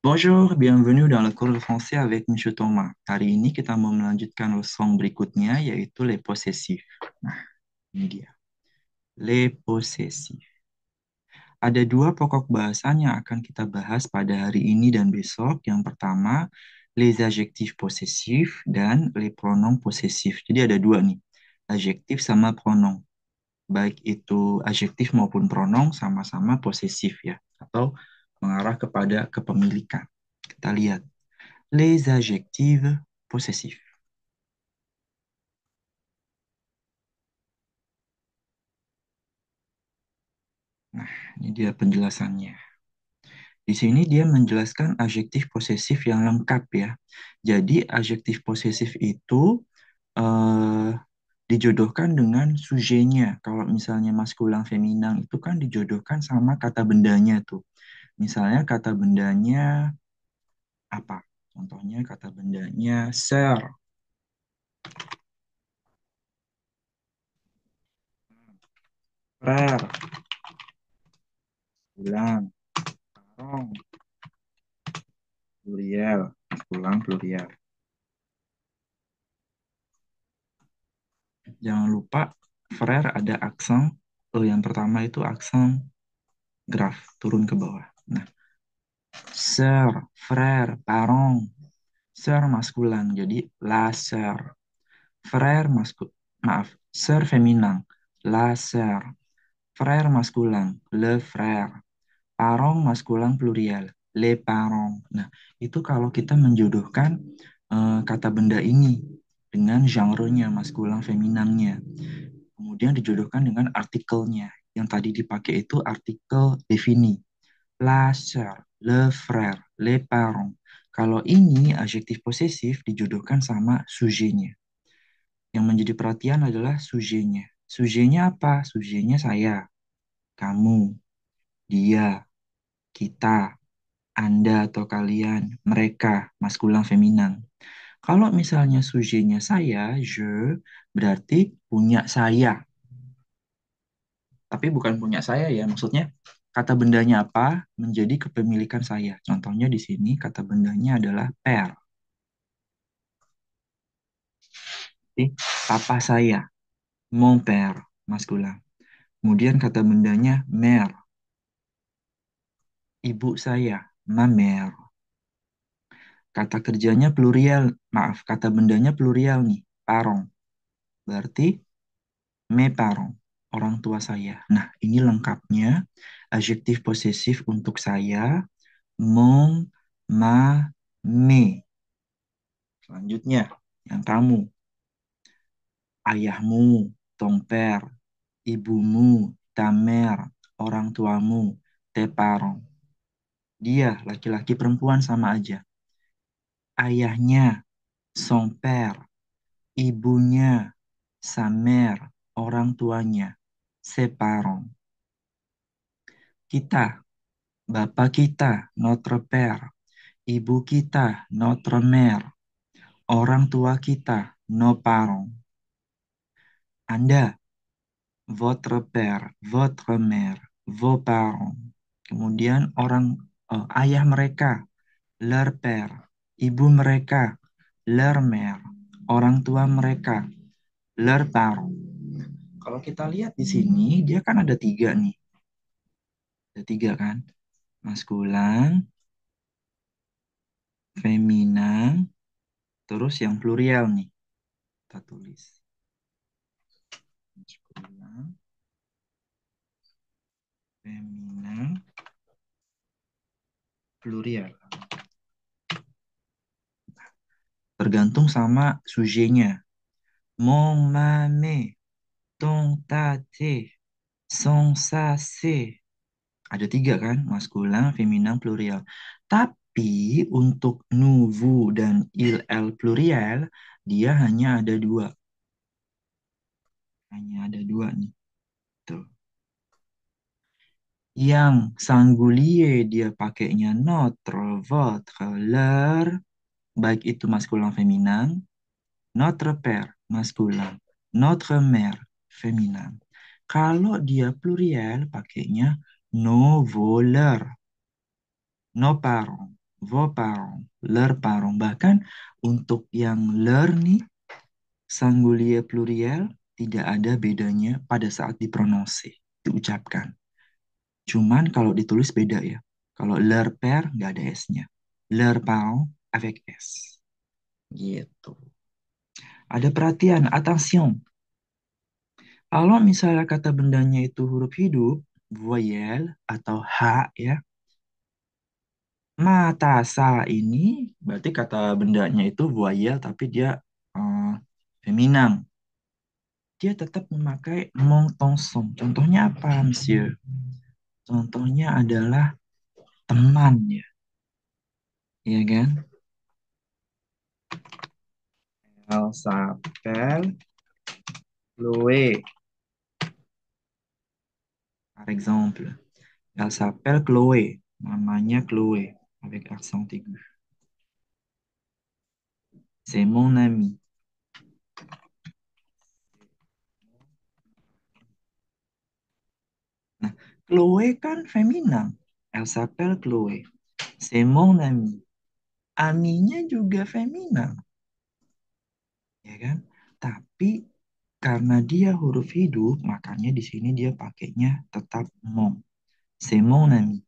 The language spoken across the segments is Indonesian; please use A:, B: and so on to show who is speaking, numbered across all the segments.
A: Bonjour, bienvenue dans le cours de français avec Monsieur Thomas. Hari ini kita mau melanjutkan leson berikutnya yaitu les possessifs. Nah, ini dia. Les possessifs. Ada dua pokok bahasan yang akan kita bahas pada hari ini dan besok. Yang pertama, les adjectifs possessifs dan les pronoms possessifs. Jadi ada dua nih, adjektif sama pronom. Baik itu adjektif maupun pronom sama-sama posesif ya, atau mengarah kepada kepemilikan. Kita lihat. Les adjectifs possessifs. Nah, ini dia penjelasannya. Di sini dia menjelaskan adjektif posesif yang lengkap ya. Jadi adjektif posesif itu eh, dijodohkan dengan sujenya. Kalau misalnya maskulan feminan itu kan dijodohkan sama kata bendanya tuh. Misalnya kata bendanya apa? Contohnya kata bendanya sir, frère, ulang, parong, pluriel, maskulan pluriel. Jangan lupa frère ada aksen. Yang pertama itu aksen graf turun ke bawah. Nah, sœur, frère, parent. Sœur maskulan jadi la sœur. Frère maaf, sœur feminin, la sœur. Frère maskulin, le frère. Parent maskulin pluriel, les parents. Nah, itu kalau kita menjodohkan kata benda ini dengan genre-nya, maskulin feminannya. Kemudian dijodohkan dengan artikelnya. Yang tadi dipakai itu artikel defini. La sœur, le frère, les parents. Kalau ini adjektif posesif dijodohkan sama sujetnya. Yang menjadi perhatian adalah sujetnya. Sujetnya apa? Sujetnya saya, kamu, dia, kita, Anda atau kalian, mereka, maskulin feminan. Kalau misalnya sujetnya saya, je, berarti punya saya. Tapi bukan punya saya ya, maksudnya kata bendanya apa menjadi kepemilikan saya. Contohnya di sini kata bendanya adalah per. Jadi, papa saya, mon père, maskulin. Kemudian kata bendanya mère, ibu saya, ma mère. Kata kerjanya plurial, maaf, kata bendanya plurial nih, parents. Berarti mes parents, orang tua saya. Nah, ini lengkapnya adjektif posesif untuk saya, mon, ma, me. Selanjutnya, yang kamu, ayahmu, ton père, ibumu, ta mère, orang tuamu, tes parents. Dia, laki-laki perempuan sama aja. Ayahnya, son père, ibunya, sa mère, orang tuanya, ses parents. Kita, bapak kita, notre père, ibu kita, notre mère, orang tua kita, nos parents. Anda, votre père, votre mère, vos parents. Kemudian ayah mereka, leur père, ibu mereka, leur mère, orang tua mereka, leur parents. Kalau kita lihat di sini, dia kan ada tiga nih. Ada tiga kan? Maskulan, feminan, terus yang plurial nih. Kita tulis. Maskulan, feminan, plurial. Tergantung sama sujetnya. Mon, ma, me, ton, ta, te, son, sa, se. Ada tiga kan? Maskulin, feminan, plurial. Tapi untuk nous, vous, dan il, elle plurial, dia hanya ada dua. Hanya ada dua nih. Tuh. Yang singulier dia pakainya notre, votre, leur, baik itu maskulin feminan, notre père maskulin, notre mère feminan. Kalau dia plurial pakainya nos, vos, leurs, nos parents vos parents, leurs parents. Bahkan untuk yang leur nih, singulier pluriel tidak ada bedanya pada saat diprononsi, diucapkan. Cuman kalau ditulis beda ya. Kalau leur père nggak ada S-nya. Leurs parents avec S. Gitu. Ada perhatian, attention. Kalau misalnya kata bendanya itu huruf hidup, voyelle atau H ya, mata sa ini berarti kata bendanya itu voyelle tapi dia eh, feminan. Dia tetap memakai mon ton son. Contohnya apa, Monsieur? Contohnya adalah teman ya, ya kan? Elle s'appelle Chloé, par exemple. Elle s'appelle Chloé. Namanya Chloé avec accent aigu. C'est mon ami. Nah, Chloé kan feminin. Elle s'appelle Chloé. C'est mon ami. Aminya juga feminin, ya kan? Tapi karena dia huruf hidup, makanya di sini dia pakainya tetap mon. C'est mon ami.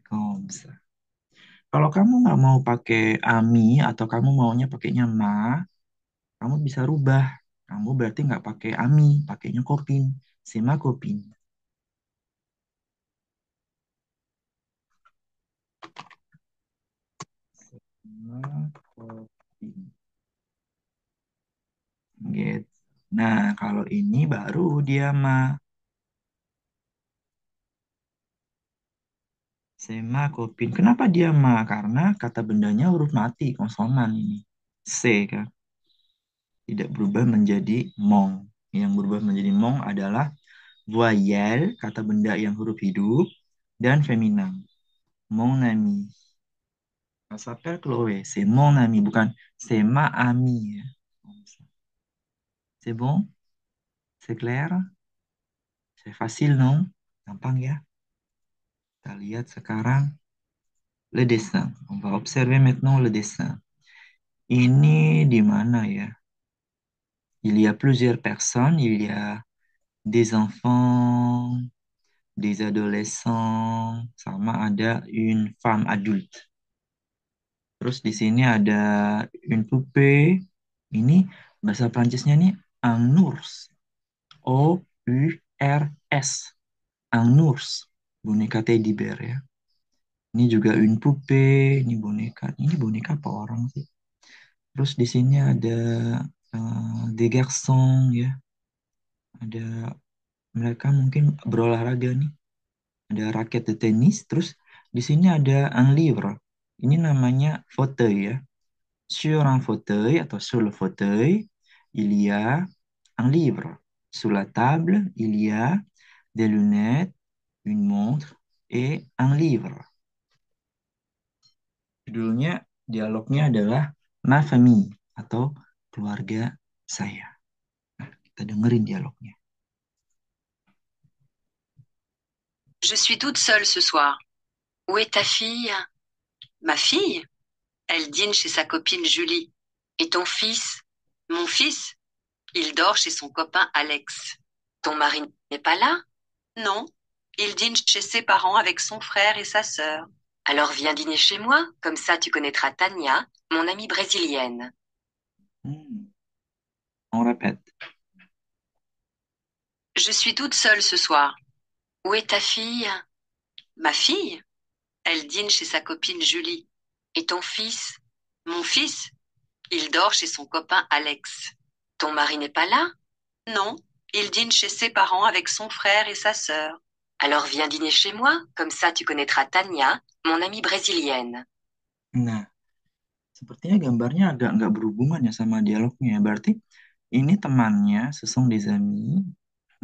A: Comme ça. Kalau kamu nggak mau pakai ami atau kamu maunya pakainya ma, kamu bisa rubah. Kamu berarti nggak pakai ami, pakainya kopin. C'est ma copine. Ma copine. Gitu. Nah, kalau ini baru dia ma. Sema Kopin. Kenapa dia ma? Karena kata bendanya huruf mati, konsonan ini. C kan. Tidak berubah menjadi mong. Yang berubah menjadi mong adalah voyelle, kata benda yang huruf hidup, dan feminin. Mon ami. Ça s'appelle Chloé. C'est mon ami, bukan c'est ma amie. Ya. C'est bon? C'est clair? C'est facile, non? Gampang ya. Kita lihat sekarang le dessin. On va observer maintenant le dessin. Ini di mana ya? Il y a plusieurs personnes. Il y a des enfants, des adolescents, sama ada une femme adulte. Terus di sini ada une poupée. Ini bahasa Prancisnya nih un ours. O-U-R-S. Un ours. Boneka teddy bear ya. Ini juga une poupée. Ini boneka. Ini boneka apa orang sih? Terus di sini ada des garçons ya. Ada mereka mungkin berolahraga nih. Ada raket de tenis. Terus di sini ada un livre. Ini namanya fauteuil ya. Sur un fauteuil atau sur le fauteuil, il y a un livre. Sur la table, il y a des lunettes, une montre, et un livre. Judulnya, dialognya adalah Ma Famille atau keluarga saya. Nah, kita dengerin dialognya.
B: Je suis toute seule ce soir. Où est ta fille? Ma fille? Elle dîne chez sa copine Julie. Et ton fils? Mon fils? Il dort chez son copain Alex. Ton mari n'est pas là? Non. Il dîne chez ses parents avec son frère et sa sœur. Alors viens dîner chez moi, comme ça tu connaîtras Tania, mon amie brésilienne.
A: Hmm, on répète.
B: Je suis toute seule ce soir. Où est ta fille? Ma fille? Elle dîne chez sa copine Julie. Et ton fils? Mon fils? Il dort chez son copain Alex. Ton mari n'est pas là? Non. Il dîne chez ses parents avec son frère et sa sœur. Alors viens dîner chez moi, comme ça tu connaîtras Tania, mon amie brésilienne.
A: Nah, sepertinya gambarnya agak nggak berhubungan ya sama dialognya. Berarti ini temannya, Sesong Dezami,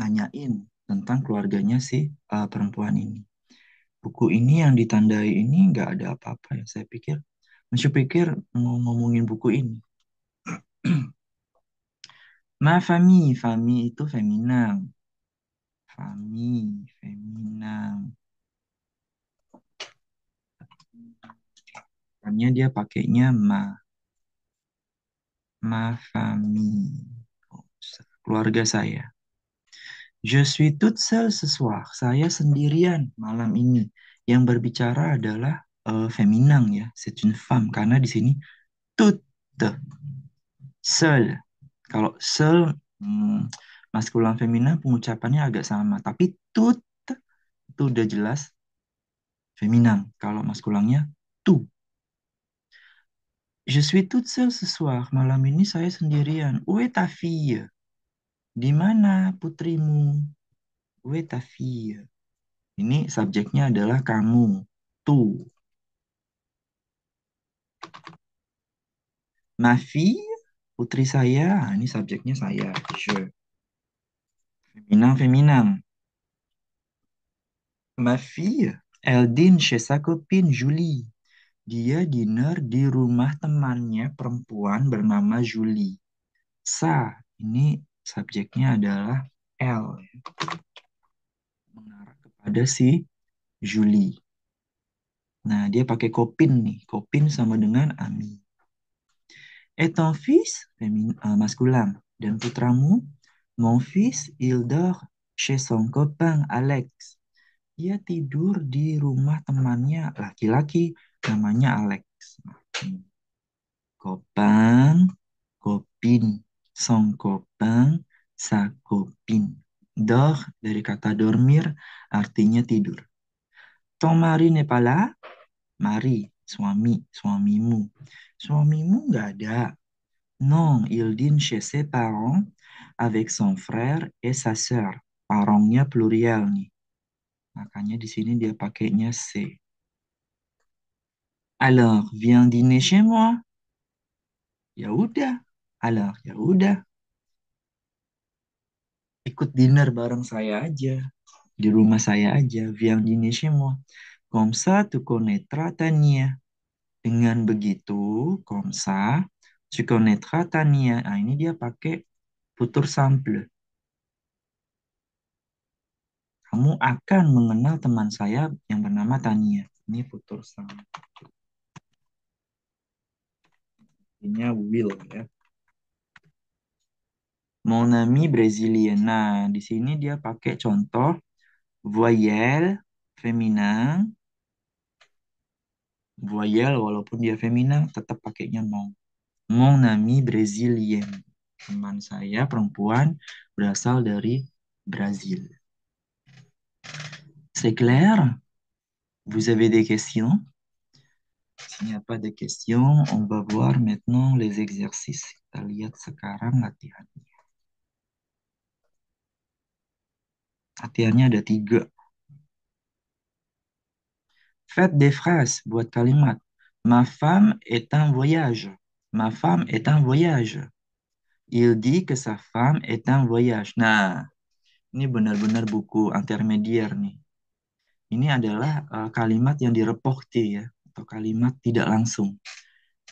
A: nanyain tentang keluarganya si perempuan ini. Buku ini yang ditandai ini nggak ada apa-apa ya. Saya pikir, masih pikir mau ngomongin buku ini. Ma famille, famille itu feminin. Famille, feminin. Makanya dia pakainya ma famille. Oh, keluarga saya. Je suis toute seule ce soir. Saya sendirian malam ini. Yang berbicara adalah feminang ya. C'est une femme karena di sini toute seul. Kalau seul maskulan feminin pengucapannya agak sama, tapi toute itu udah jelas feminang. Kalau maskulannya tu. Je suis toute seule ce soir. Malam ini saya sendirian. Où est ta fille? Di mana putrimu? Où est ta fille? Ini subjeknya adalah kamu. Tu. Ma fille, putri saya. Nah, ini subjeknya saya. Je. Feminang, feminang. Ma fille, elle dîne chez sa copine Julie. Dia dinner di rumah temannya perempuan bernama Julie. Sa, ini subjeknya adalah L, mengarah kepada si Julie. Nah, dia pakai copine nih. Copine sama dengan Ami. Et ton fils, masculin. Dan putramu, mon fils, il dort chez son copain Alex. Dia tidur di rumah temannya laki-laki namanya Alex. Nah, copain, copine, son copain, sa copine. Dor dari kata dormir artinya tidur. Ton mari n'est pas là? Mari, suami, suamimu. Suamimu nggak ada. Non, il dîne chez ses parents avec son frère et sa sœur. Parentnya plurial nih. Makanya di sini dia pakainya C. Alors, viens dîner chez moi. Ya udah. Alors, ya udah. Ikut dinner bareng saya aja. Di rumah saya aja. Viens dîner chez moi. Comme ça, tu connaîtras Tania. Dengan begitu, comme ça, tu connaîtras Tania. Nah, ini dia pakai futur simple. Kamu akan mengenal teman saya yang bernama Tania. Ini futur simple. Ini will ya. Mon ami brésilien. Nah, di sini dia pakai contoh voyelle feminin. Voyelle walaupun dia feminin tetap pakainya mon. Mon ami brésilien. Teman saya perempuan berasal dari Brazil. C'est clair? Vous avez des questions? S'il n'y a pas de questions, on va voir maintenant les exercices. Kita lihat sekarang latihan. Latihannya ada 3. Faites des phrases, buat kalimat. Ma femme est en voyage. Ma femme est en voyage. Il dit que sa femme est en voyage. Nah, ini benar-benar buku intermedier nih. Ini adalah kalimat yang direporte ya, atau kalimat tidak langsung.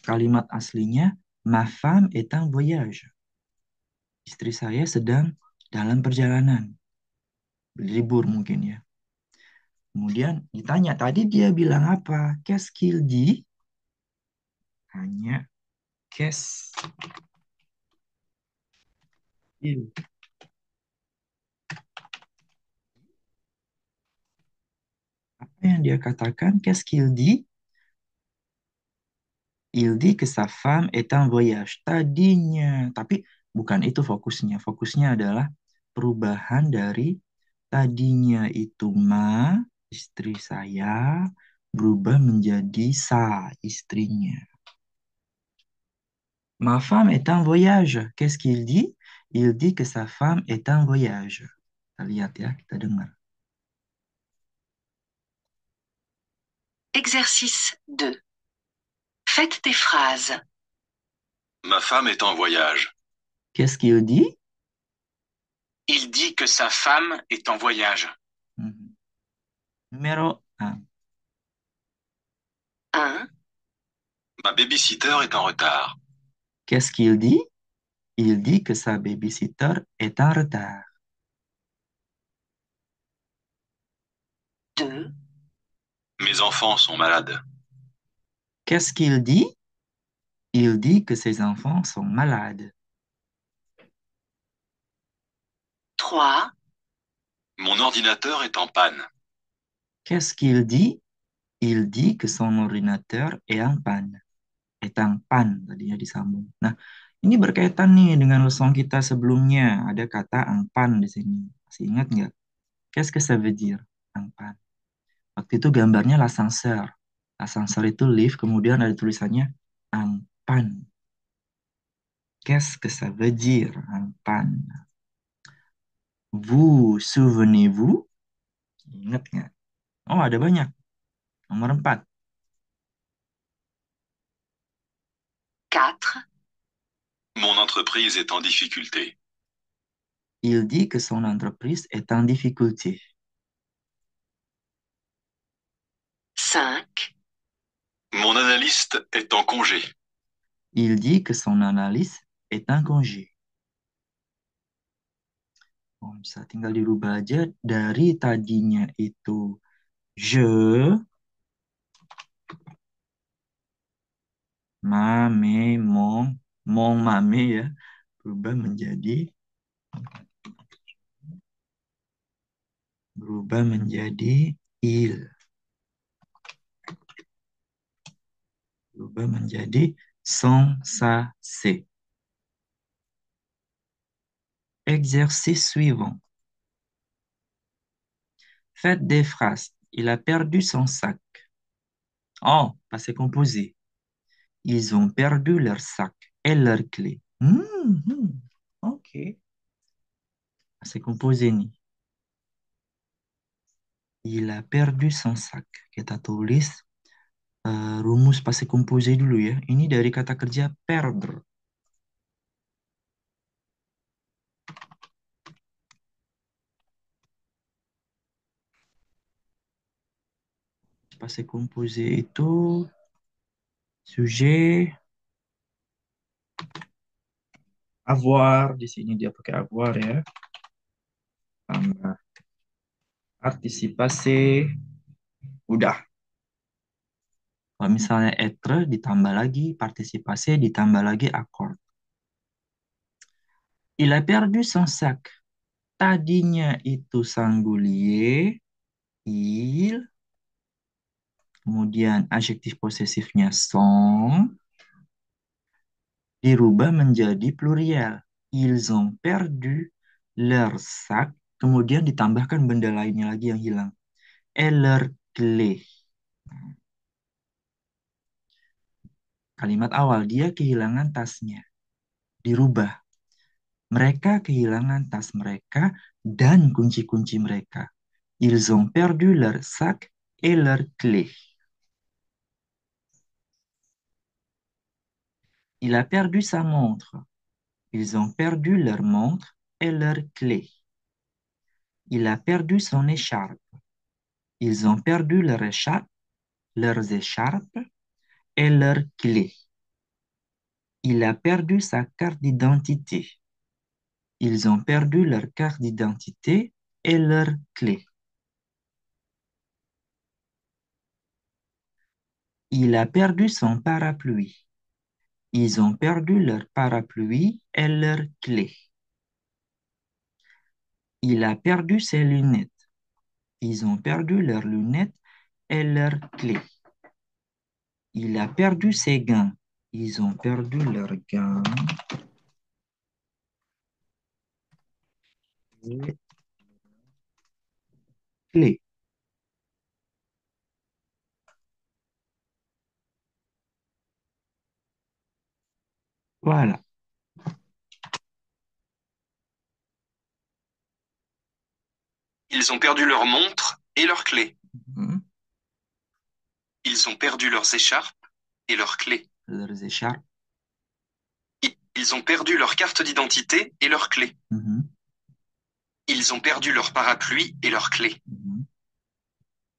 A: Kalimat aslinya, ma femme est en voyage. Istri saya sedang dalam perjalanan. Libur mungkin ya. Kemudian ditanya, tadi dia bilang apa? Qu'est-ce qu'il dit? Hanya qu'est-ce qu'il. Apa yang dia katakan? Qu'est-ce qu'il dit? Il dit que sa femme est en voyage. Tadinya. Tapi bukan itu fokusnya. Fokusnya adalah perubahan dari tadinya itu istri saya, berubah menjadi sa, istrinya. Ma femme est en voyage. Qu'est-ce qu'il dit? Il dit que sa femme est en voyage. Kita lihat ya, kita dengar.
B: Exercice 2. Faites des phrases.
C: Ma femme est en voyage.
A: Qu'est-ce qu'il dit?
C: Il dit que sa femme est en voyage.
A: Numéro 1.
B: 1.
C: Ma babysitter est en retard.
A: Qu'est-ce qu'il dit? Il dit que sa babysitter est en retard.
B: 2.
C: Mes enfants sont malades.
A: Qu'est-ce qu'il dit? Il dit que ses enfants sont malades.
B: 3,
C: Mon ordinateur est en panne.
A: Qu'est-ce qu'il dit? Il dit que son ordinateur est en panne. Est en panne, tadinya disambung. Nah, ini berkaitan nih dengan leson kita sebelumnya. Ada kata en panne di sini. Masih ingat nggak? Qu'est-ce que ça veut dire? En panne. Waktu itu gambarnya l'ascenseur. L'ascenseur itu lift, kemudian ada tulisannya en panne. Qu'est-ce que ça veut dire? En panne. Vous souvenez-vous? Ingat nggak? Oh, ada banyak. Nomor 4.
B: 4,
C: Mon entreprise est en difficulté.
A: Il dit que son entreprise est en difficulté.
B: 5,
C: Mon analyste est en congé.
A: Il dit que son analyse est en congé. Oh, bisa tinggal dirubah aja dari tadinya itu je, mame, mong, mame ya. Berubah menjadi il. Berubah menjadi son, sa, se. Exercice suivant. Faites des phrases. Il a perdu son sac. Oh, passé composé. Ils ont perdu leur sac et leurs clés. Ok. Passé composé nih. Il a perdu son sac. Kita tulis rumus passé composé dulu ya. Ini dari kata kerja perdre. Passé composé itu sujet avoir. Di sini dia pakai avoir ya. Tambah partisipasi. Udah. Kalau misalnya être ditambah lagi partisipasi ditambah lagi accord. Il a perdu son sac. Tadinya itu singulier, il, kemudian adjektif posesifnya son, dirubah menjadi plurial. Ils ont perdu leur sac, kemudian ditambahkan benda lainnya lagi yang hilang. Et leur clé. Kalimat awal, dia kehilangan tasnya. Dirubah. Mereka kehilangan tas mereka dan kunci-kunci mereka. Ils ont perdu leur sac et leur clé. Il a perdu sa montre. Ils ont perdu leur montre et leur clé. Il a perdu son écharpe. Ils ont perdu leurs écharpes et leurs clés. Il a perdu sa carte d'identité. Ils ont perdu leur carte d'identité et leurs clés. Il a perdu son parapluie. Ils ont perdu leur parapluie et leurs clés. Il a perdu ses lunettes. Ils ont perdu leurs lunettes et leurs clés. Il a perdu ses gants. Ils ont perdu leurs gants et clés. Voilà.
C: Ils ont perdu leur montre et leurs clés.
A: Mhm.
C: Ils ont perdu leurs écharpes et leurs clés.
A: Leurs écharpes.
C: Ils ont perdu leur carte d'identité et leurs clés.
A: Mhm.
C: Ils ont perdu leur parapluie et leurs clés.
A: Mhm.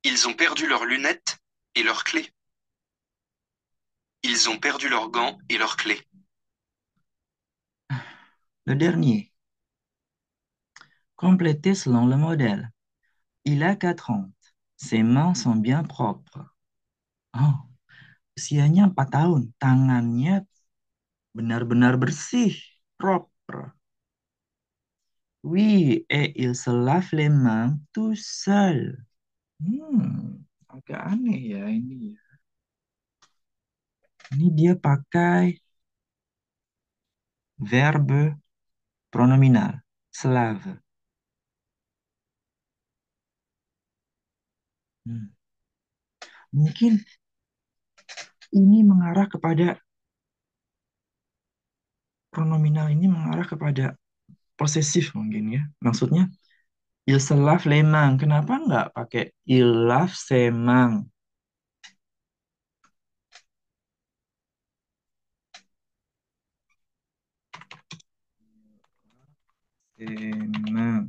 C: Ils ont perdu leurs lunettes et leurs clés. Ils ont perdu leurs gants et leurs clés.
A: Le dernier. Complétez selon le modèle. Il a 4 ans. Ses mains sont bien propres. Oh. Usianya 4 tahun. Tangannya benar-benar bersih. Propre. Oui, et il se lave les mains tout seul. Agak aneh ya ini ya. Ini dia pakai verbe pronominal. Se lave. Hmm. Mungkin ini mengarah kepada pronominal ini mengarah kepada posesif mungkin ya. Maksudnya il se lave les mains. Kenapa nggak pakai il lave ses mains? Ses mains.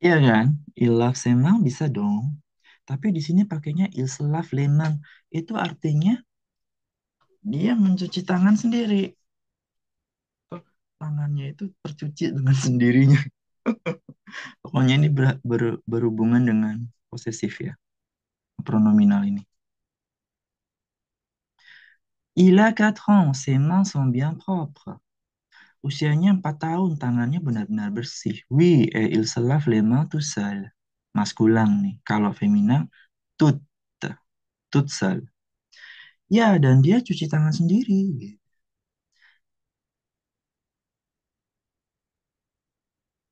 A: Iya kan? Il lave ses mains bisa dong. Tapi di sini pakainya il se lave les mains. Itu artinya dia mencuci tangan sendiri. Tangannya itu tercuci dengan sendirinya. Pokoknya ini berhubungan dengan posesif ya, pronominal ini. Il a 4 ans, ses mains sont bien propres. Usianya 4 tahun, tangannya benar-benar bersih. Oui, et il se lave les mains tout seul. Maskulang nih. Kalau feminin, toute, toute seule. Ya, dan dia cuci tangan sendiri.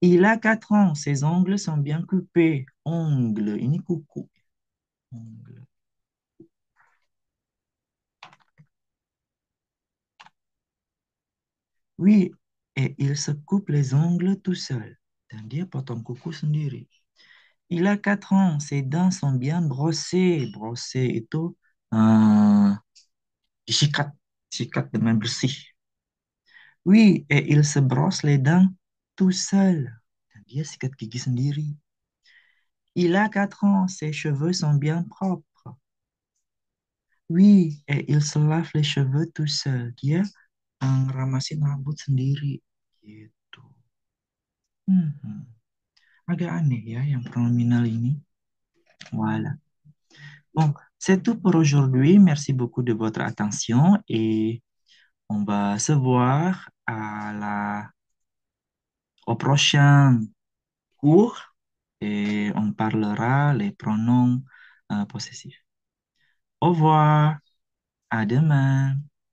A: Il a 4 ans, ses ongles sont bien coupés. Ongles, ini kuku. Ongles. Oui, et il se coupe les ongles tout seul. Dan dia potong kuku sendiri. Il a 4 ans, ses dents sont bien brossées. Brossées itu eh, disikat, sikat dengan bersih. Oui, et il se brosse les dents tout seul. Dan dia sikat gigi sendiri. Il a 4 ans, ses cheveux sont bien propres. Oui, et il se lave les cheveux tout seul. Dia ngeramasin rambut sendiri. Gitu. Hmm. Agak aneh ya yang pronominal ini. Voilà. Bon, c'est tout pour aujourd'hui. Merci beaucoup de votre attention et on va se voir au prochain cours et on parlera les pronoms possessifs. Au revoir, à demain.